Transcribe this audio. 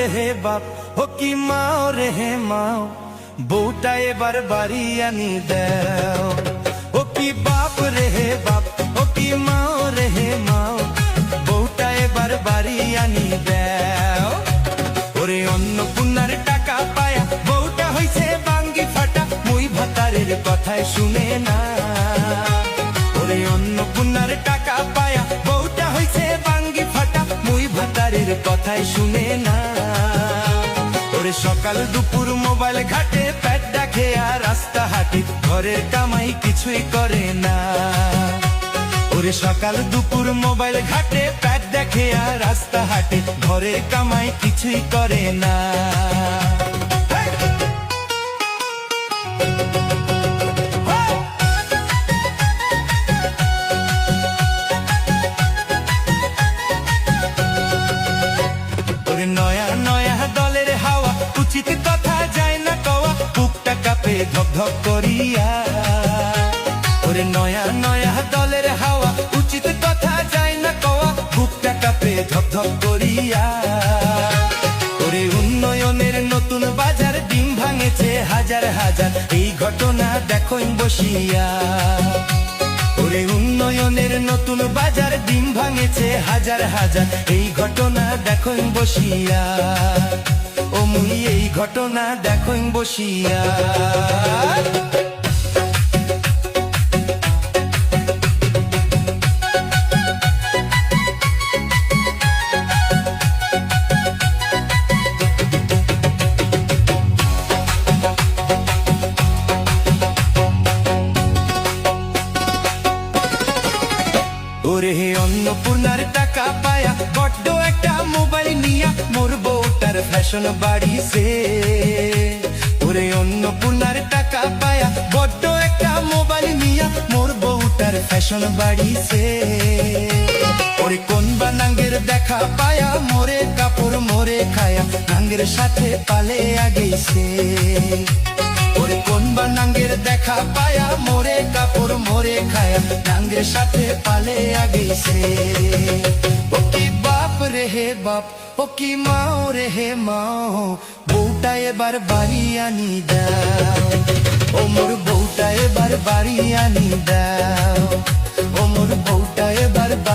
রে হে বাপ, ও কি মাও রে হে মাও, বউটা এবার বাড়ি আনি দাও। ও কি বাপ রে হে বাপ, ও কি মাও রে হে মাও, বউটা এবার বাড়ি আনি দাও। ওরে অন্নপূর্ণার টাকা পায়া বউটা হইছে বাঙ্গি ফাটা, মুই ভাতারের কথায় শুনে না। ওরে অন্নপূর্ণার টাকা পায়া বউটা হইছে বাঙ্গি ফাটা, মুই ভাতারের কথায় শুনে না। ওরে সকাল দুপুর মোবাইল ঘাটে, পেট দেখে আর রাস্তা হাঁটে, ঘরের কামাই কিছুই করে না। ওরে সকাল দুপুর মোবাইল ঘাটে, পেট দেখে আর রাস্তা হাঁটে, ঘরের কামাই কিছুই করে না। ওরে নয়া নয়া দলের হাওয়া, উচিত কথা যায় না কওয়া, বুকটা কাঁপে ধক ধক করিয়া। ওরে নয়া নয়া দলের হাওয়া, উচিত কথা যায় না কওয়া, বুকটা কাঁপে ধক ধক করিয়া। ওরে উন্নয়নের নতুন বাজার, ডিম ভাঙেছে হাজার হাজার, এই ঘটনা দেখোই বসিয়া। ওরে উন্নয়নের নতুন বাজার, ডিম ভাঙেছে হাজার হাজার, এই ঘটনা দেখোই বসিয়া। ও মুই এই ঘটনা দেখোই বসিয়া। ওরে অন্নপূর্ণার টাকা পায়া বড্ড একটা মোবাইল নিয়া, মোর বউটার ফ্যাশন বাড়িছে। ওরে অন্নপূর্ণার টাকা পায়া বড্ড একটা মোবাইল নিয়া, মোর বউটার ফ্যাশন বাড়িছে। ওরে কোন বা নাঙ্গের দেখা পায়া, মোরে কাপড় মোরে খায়া, নাঙ্গের সাথে পালে আগেছে। ওরে কোন বা নাঙ্গের দেখা পায়া, মোরে কাপড় মোরে খায়া, নাঙ্গের সাথে পালে আগেছে। ও কি বাপ রে হে বাপ, ও কি মাও রে হে মাও, বউটা এবার বাড়ি আনি দাও। ও মোর বউটা এবার বাড়ি আনি দাও। ও